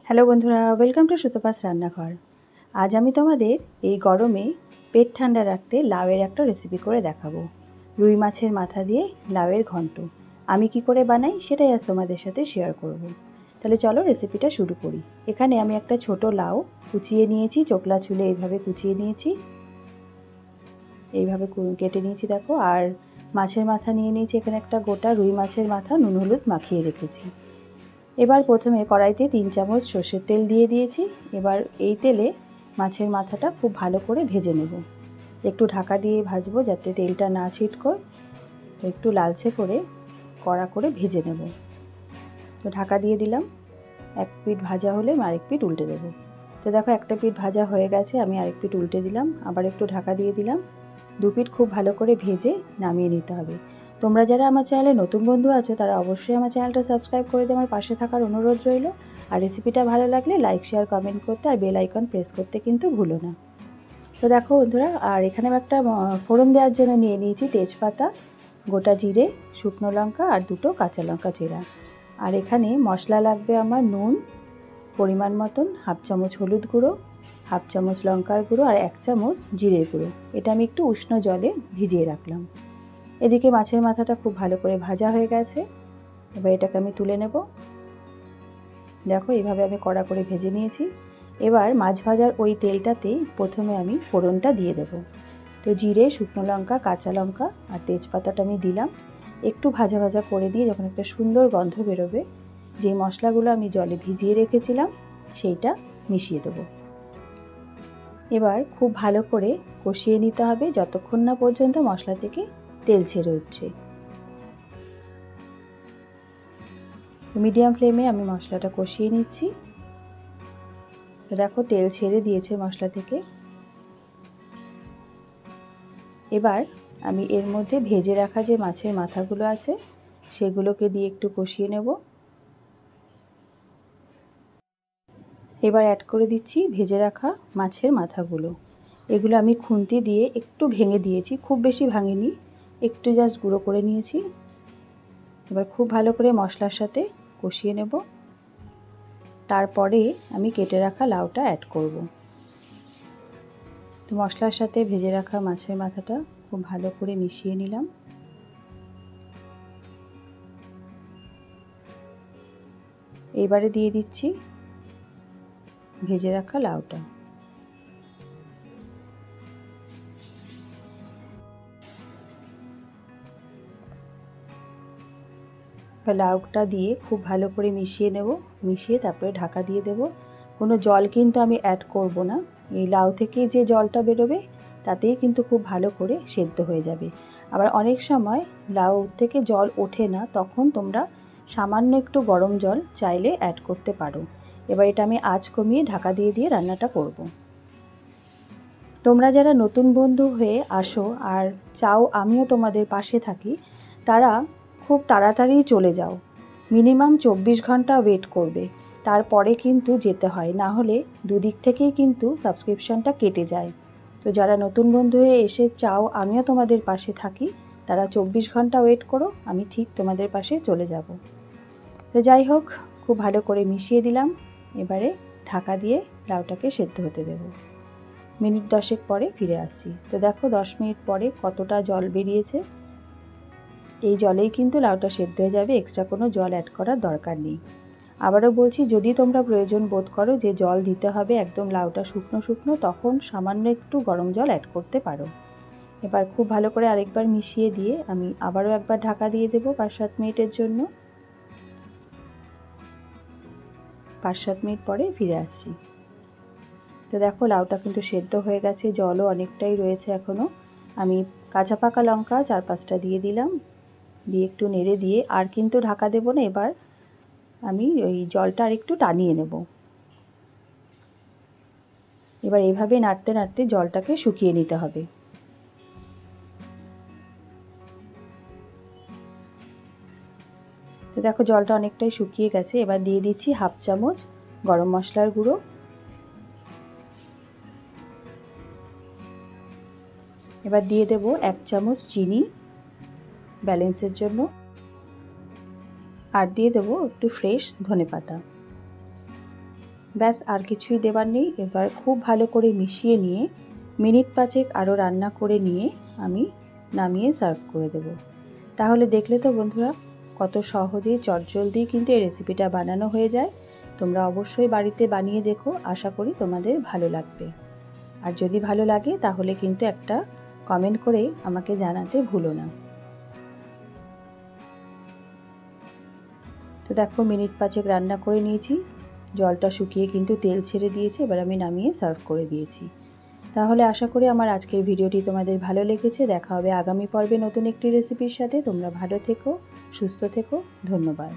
Hello বন্ধুরা, welcome to Sutapa's রান্নাঘর। আজ আমি তোমাদের এই গরমে পেট ঠান্ডা রাখতে লাউয়ের একটা রেসিপি করে দেখাবো। রুই মাছের মাথা দিয়ে লাউয়ের ঘন্ট আমি কি করে বানাই সেটাই আজ তোমাদের সাথে শেয়ার করব। তাহলে চলো রেসিপিটা শুরু করি। এখানে আমি একটা ছোট লাউ কুচিয়ে নিয়েছি, চোকলা ছুলে এইভাবে কুচিয়ে নিয়েছি, এইভাবে কেটে নিয়েছি দেখো। আর মাছের মাথা নিয়ে নিয়েছি, এখানে একটা গোটা রুই মাছের মাথা নুন হলুদ মাখিয়ে রেখেছি। এবার প্রথমে কড়াইতে 3 চামচ সর্ষের তেল দিয়ে দিয়েছি। এবার এই তেলে মাছের মাথাটা খুব ভালো করে ভেজে নেব। একটু ঢাকা দিয়ে ভাজবো যাতে তেলটা না ছিটকোয়। একটু লালচে করে কড়া করে ভেজে নেব। তো ঢাকা দিয়ে দিলাম। এক পিঠ ভাজা হলে আরেক পিঠ উল্টে দেবো। তো দেখো একটা পিঠ ভাজা হয়ে গেছে, আমি আরেক পিঠ উল্টে দিলাম, আবার একটু ঢাকা দিয়ে দিলাম। দু পিঠ খুব ভালো করে ভেজে নামিয়ে নিতে হবে। তোমরা যারা আমার চ্যানেলে নতুন বন্ধু আছো তারা অবশ্যই আমার চ্যানেলটা সাবস্ক্রাইব করে দিয়ে আমার পাশে থাকার অনুরোধ রইল। আর রেসিপিটা ভালো লাগলে লাইক শেয়ার কমেন্ট করতে আর বেল আইকন প্রেস করতে কিন্তু ভুলো না। তো দেখো বন্ধুরা, আর এখানে একটা ফোড়ন দেওয়ার জন্য নিয়ে নিয়েছি তেজপাতা, গোটা জিরে, শুকনো লঙ্কা আর দুটো কাঁচা লঙ্কা চেরা। আর এখানে মশলা লাগবে আমার নুন পরিমাণ মতন, হাফ চামচ হলুদ গুঁড়ো, হাফ চামচ লঙ্কার গুঁড়ো আর 1 চামচ জিরের গুঁড়ো। এটা আমি একটু উষ্ণ জলে ভিজিয়ে রাখলাম। এদিকে মাছের মাথাটা খুব ভালো করে ভাজা হয়ে গেছে। এবার এটাকে আমি তুলে নেব। দেখো এইভাবে আমি কড়া করে ভেজে নিয়েছি। এবার মাছ ভাজার ওই তেলটাতেই প্রথমে আমি ফোড়নটা দিয়ে দেব। তো জিরে, শুকনো লঙ্কা, কাঁচা লঙ্কা আর তেজপাতাটা আমি দিলাম। একটু ভাজা ভাজা করে নিয়ে যখন একটা সুন্দর গন্ধ বেরোবে, যে মশলাগুলো আমি জলে ভিজিয়ে রেখেছিলাম সেইটা মিশিয়ে দেবো। এবার খুব ভালো করে কষিয়ে নিতে হবে যতক্ষণ না পর্যন্ত মশলা থেকে তেল ছেড়ে উঠছে। মিডিয়াম ফ্লেমে আমি মশলাটা কষিয়ে নিচ্ছি। তো দেখো তেল ছেড়ে দিয়েছে মশলা থেকে। এবার আমি এর মধ্যে ভেজে রাখা যে মাছের মাথাগুলো আছে সেগুলোকে দিয়ে একটু কষিয়ে নেব। এবার অ্যাড করে দিচ্ছি ভেজে রাখা মাছের মাথাগুলো। এগুলো আমি খুন্তি দিয়ে একটু ভেঙে দিয়েছি, খুব বেশি ভাঙিনি, একটু জাস্ট গুঁড়ো করে নিয়েছি। এবার খুব ভালো করে মশলার সাথে কষিয়ে নেব। তারপরে আমি কেটে রাখা লাউটা অ্যাড করব। তো মশলার সাথে ভেজে রাখা মাছের মাথাটা খুব ভালো করে মিশিয়ে নিলাম। এবারে দিয়ে দিচ্ছি ভেজে রাখা লাউটা। লাউটা দিয়ে খুব ভালো করে মিশিয়ে নেব। মিশিয়ে তারপরে ঢাকা দিয়ে দেব। কোনো জল কিন্তু আমি অ্যাড করব না। এই লাউ থেকে যে জলটা বেরোবে তাতেই কিন্তু খুব ভালো করে সেদ্ধ হয়ে যাবে। আবার অনেক সময় লাউ থেকে জল ওঠে না, তখন তোমরা সামান্য একটু গরম জল চাইলে অ্যাড করতে পারো। এবার এটা আমি আঁচ কমিয়ে ঢাকা দিয়ে দিয়ে রান্নাটা করব। তোমরা যারা নতুন বন্ধু হয়ে আসো আর চাও আমিও তোমাদের পাশে থাকি, তারা খুব তাড়াতাড়ি চলে যাও। মিনিমাম 24 ঘন্টা ওয়েট করবে, তারপরে কিন্তু যেতে হয়, না হলে দুদিক থেকেই কিন্তু সাবস্ক্রিপশানটা কেটে যায়। তো যারা নতুন বন্ধু হয়ে এসে চাও আমিও তোমাদের পাশে থাকি, তারা 24 ঘন্টা ওয়েট করো, আমি ঠিক তোমাদের পাশে চলে যাব। তো যাই হোক, খুব ভালো করে মিশিয়ে দিলাম। এবারে ঢাকা দিয়ে লাউটাকে সেদ্ধ হতে দেব। মিনিট 10 পরে ফিরে আসছি। তো দেখো 10 মিনিট পরে কতটা জল বেরিয়েছে। এই জলেই কিন্তু লাউটা সেদ্ধ হয়ে যাবে, এক্সট্রা কোনো জল অ্যাড করার দরকার নেই। আবারও বলছি, যদি তোমরা প্রয়োজন বোধ করো যে জল দিতে হবে একদম লাউটা শুকনো শুকনো, তখন সামান্য একটু গরম জল অ্যাড করতে পারো। এবার খুব ভালো করে আরেকবার মিশিয়ে দিয়ে আমি আবারও একবার ঢাকা দিয়ে দেবো 5-7 মিনিটের জন্য। 5-7 মিনিট পরে ফিরে আসছি। তো দেখো লাউটা কিন্তু সেদ্ধ হয়ে গেছে, জলও অনেকটাই রয়েছে এখনও। আমি কাঁচা পাকা লঙ্কা 4-5টা দিয়ে দিলাম, দিয়ে একটু নেড়ে দিয়ে আর কিন্তু ঢাকা দেবো না। এবার আমি ওই জলটা আর একটু টানিয়ে নেব। এবার এইভাবে নাড়তে নাড়তে জলটাকে শুকিয়ে নিতে হবে। তো দেখো জলটা অনেকটাই শুকিয়ে গেছে। এবার দিয়ে দিচ্ছি হাফ চামচ গরম মশলার গুঁড়ো। এবার দিয়ে দেব 1 চামচ চিনি ব্যালেন্সের জন্য, আর দিয়ে দেবো একটু ফ্রেশ ধনেপাতা। ব্যাস আর কিছুই দেবার নেই। এবার খুব ভালো করে মিশিয়ে নিয়ে মিনিট 5 আরও রান্না করে নিয়ে আমি নামিয়ে সার্ভ করে দেব। তাহলে দেখলে তো বন্ধুরা কত সহজে চটজলদি কিন্তু এই রেসিপিটা বানানো হয়ে যায়। তোমরা অবশ্যই বাড়িতে বানিয়ে দেখো, আশা করি তোমাদের ভালো লাগবে। আর যদি ভালো লাগে তাহলে কিন্তু একটা কমেন্ট করে আমাকে জানাতে ভুলো না। তো দেখো মিনিট 5 রান্না করে নিয়েছি, জলটা শুকিয়ে কিন্তু তেল ছেড়ে দিয়েছে। এবার আমি নামিয়ে সার্ভ করে দিয়েছি। তাহলে আশা করি আমার আজকের ভিডিওটি তোমাদের ভালো লেগেছে। দেখা হবে আগামী পর্বে নতুন একটি রেসিপির সাথে। তোমরা ভালো থেকো, সুস্থ থেকো। ধন্যবাদ।